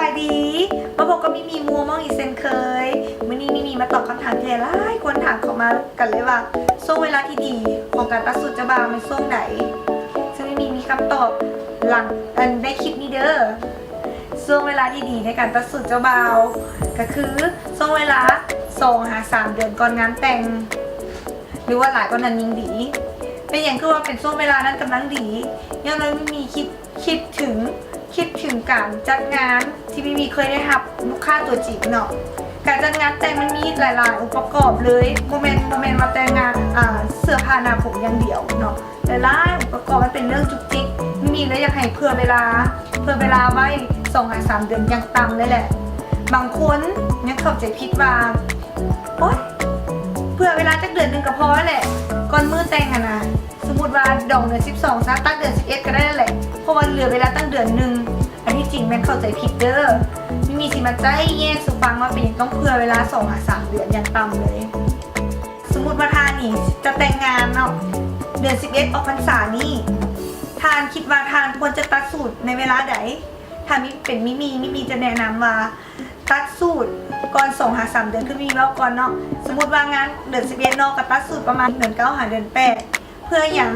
ายดีมาบอกก็มีมัวมองอีกเซนเคยมื่อนี้มีมาตอบคำถามที่หลายคนถามเข้ามากันเลยว่าช่วงเวลาที่ดีของการตัดสูตรเจ้าบ่าวในช่วงไหนซึ่งมีคำตอบหลังได้คลิปนี้เด้อช่วงเวลาที่ดีในการตัดสูตรเจ้าบ่าวก็คือช่วงเวลา2-3 เดือนก่อนงานแต่งหรือว่าหลายกว่านั้นยิ่งดีเป็นอย่างคือว่าเป็นช่วงเวลานั้นกำลังดียังเลยไม่มีคิดถึงการจัดงานที่มีเคยได้รับลูกค้าตัวจริงเนาะการจัดงานแต่งมันมีหลายๆองค์ประกอบเลยโมเมนต์มาแต่งงานเสื้อผ้าหน้าผมอย่างเดียวเนาะหลายๆองค์ประกอบมันเป็นเรื่องจุกจิกมีแล้วอยากให้เผื่อเวลาไว้2-3 เดือนยังต่ำเลยแหละบางคนยังเข้าใจผิดว่าโอ๊ยเผื่อเวลาจักเดือนหนึ่งก็พอแหละก่อนมือแต่งอะนะสมมติว่าดองเดือน12ซะตั้งเดือน11ก็ได้แหละเพราะว่าเหลือเวลาตั้งเดือนหนึ่งอันที่จริงแม่เข้าใจผิดเด้อไม่มีสิมาใจแย่สุฟังว่าเป็นอย่างต้องเผื่อเวลา2-3 เดือนอย่างต่ำเลยสมมติว่าทานนี่จะแต่งงานเนาะเดือน11ออกพรรษานี่ทานคิดว่าทานควรจะตัดสูตรในเวลาใดถ้ามิมีจะแนะนำว่าตัดสูตรก่อน2-3 เดือนคือมีรอบก่อนเนาะสมมติว่างานเดือน11เนาะก็ตัดสูตรประมาณเดือน9 หาเดือน8เพื่ออย่าง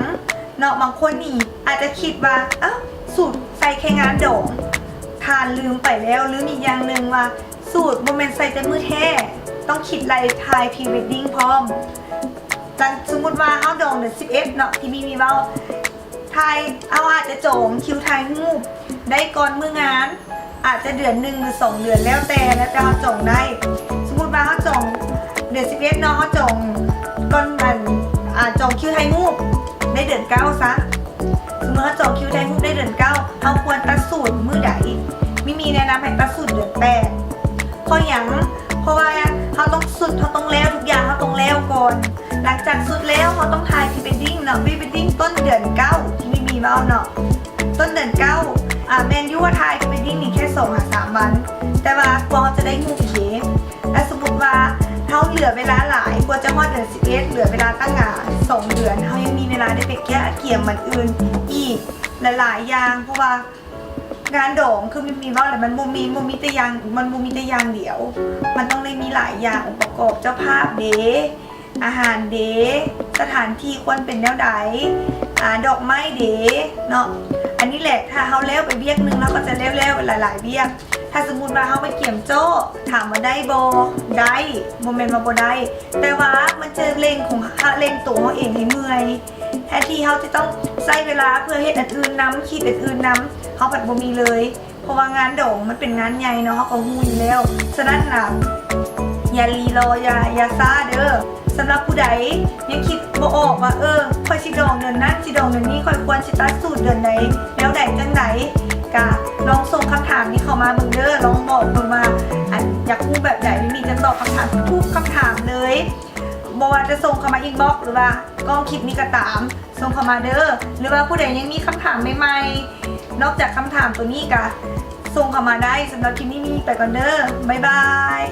เนาะบางคนนี่อาจจะคิดว่าสูตรใส่แค่งานดองทานลืมไปแล้วหรือมีอย่างหนึ่งว่าสูตรโมเมนต์ใส่แต่มือแท้ต้องคิดไลน์ถ่ายพรีเวดดิ้งพร้อมสมมติว่าเอาดองเดือน11เนาะที่มีว่าถ่ายเอาอาจจะจองคิวถ่ายรูปได้ก่อนมื้องานอาจจะเดือน1 หรือ 2 เดือนแล้วแต่เขาจองได้สมมติว่าเขาจองเดือน11เนาะเขาจองก่อนจองคิวถ่ายรูปได้เดือน9ซะสมมติเขาจองคิวถ่ายรูปได้เดือน9เขาควรตัดสูตรมื้อใดมีแนะนำให้ตัดสูตรเดือน8เพราะว่าเขาต้องสุดเขาต้องแล้วทุกอย่างเขาต้องแล้วก่อนหลังจากสุดแล้วเขาต้องถ่ายพรีเวดดิ้งเนาะพรีเวดดิ้งต้นเดือน9ที่มีมาเนาะต้นเดือน9แมนยูว่าถ่ายพรีเวดดิ้งนี่แค่2-3 วันแต่ว่ากว่าเขาจะได้งูเข็มและสมมติว่าเขาเหลือเวลาหลายกว่าจะฮอดเดือน11เหลือเวลาตั้ง2 เดือนเขายังมีเวลาได้ไปแก้เกี่ยมมันอื่นอีกหลายๆอย่างเพราะว่างานดองคือมีว่าอะไรมันโมมีแต่อย่างเดียวมันต้องได้มีหลายอย่างองค์ประกอบเจ้าภาพเดอาหารเดสถานที่ควรเป็นแนวใดดอกไม้เดเนาะอันนี้แหละถ้าเขาเลี้ยวไปเบี้ยกนึงแล้วก็จะเลี้ยวไปหลายๆเบี้ยกถ้าสมมุติว่าเขาไปเกี่ยมโจ้ถามว่าได้โบได้โมเมนต์มาโบได้แต่ว่ามันจะเล่งของเล่งตัวเขาเองให้เมื่อยแทนที่เขาจะต้องใช้เวลาเพื่อเหตุอื่นน้ำคิดอื่นน้ำเขาผัดบ่มีเลยเพราะว่างานดองมันเป็นงานใหญ่เนาะเขาก็หูอยู่แล้วฉะนั้นนะอย่ารีรออย่าซ่าเด้อสำหรับผู้ใดยังคิดบ่ออกว่าค่อยสิดองเดือนนั้นสิดองเดือนนี้ค่อยควรสิตัดสูตรเดือนไหนแล้วใดจังไหนกะลองส่งคำถามนี้เข้ามาเบิ่งเด้อลองบอกเบิ่งมาอยากพูดแบบไหนมีจะตอบคำถามทุกคำถามเลยบอกว่าจะส่งเข้ามาอินบ็อกซ์หรือว่าก็คลิปนี้ก็ตามส่งเข้ามาเด้อหรือว่าผู้ใดยังมีคำถามใหม่ๆนอกจากคำถามตัวนี้ก็ส่งเข้ามาได้สำหรับคลิปนี้มีไปก่อนเด้อบ๊ายบาย